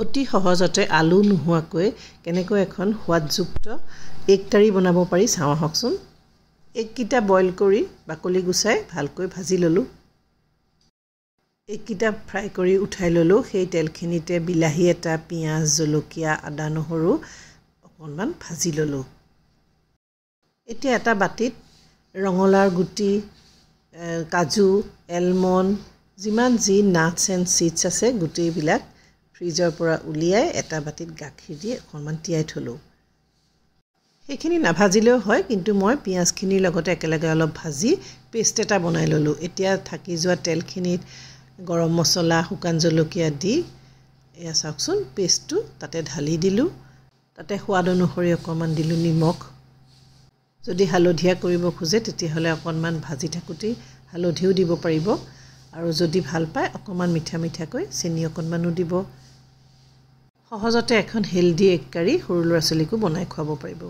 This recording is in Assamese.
অতি সহজতে আলু নোহোৱাকৈ কেনেকৈ এখন সোৱাদযুক্ত এগ কাৰী বনাব পাৰি চাওঁ আহকচোন। এগকিটা বইল কৰি বাকলি গুচাই ভালকৈ ভাজি ললোঁ। এগকিটা ফ্ৰাই কৰি উঠাই ললোঁ। সেই তেলখিনিতে বিলাহী এটা, পিঁয়াজ, জলকীয়া, আদা, নহৰু অকণমান ভাজি ললোঁ। এতিয়া এটা বাটিত ৰঙালাওৰ গুটি, কাজু, এলমণ্ড, যিমান যি নাটছ এণ্ড চিডছ আছে গোটেইবিলাক ফ্ৰিজৰ পৰা উলিয়াই এটা বাটিত গাখীৰ দি অকণমান তিয়াই থলোঁ। সেইখিনি নাভাজিলেও হয়, কিন্তু মই পিঁয়াজখিনিৰ লগতে একেলগে অলপ ভাজি পেষ্ট এটা বনাই ললোঁ। এতিয়া থাকি যোৱা তেলখিনিত গৰম মছলা, শুকান জলকীয়া দি এয়া চাওকচোন পেষ্টটো তাতে ঢালি দিলোঁ। তাতে সোৱাদ অনুসৰি অকণমান দিলোঁ নিমখ। যদি হালধীয়া কৰিব খোজে তেতিয়াহ'লে অকণমান ভাজি থাকোঁতেই হালধিও দিব পাৰিব, আৰু যদি ভাল পায় অকণমান মিঠা মিঠাকৈ চেনি অকণমানো দিব। সহজতে এখন হেল্ডি এগ কাৰী সৰু ল'ৰা ছোৱালীকো বনাই খুৱাব পাৰিব।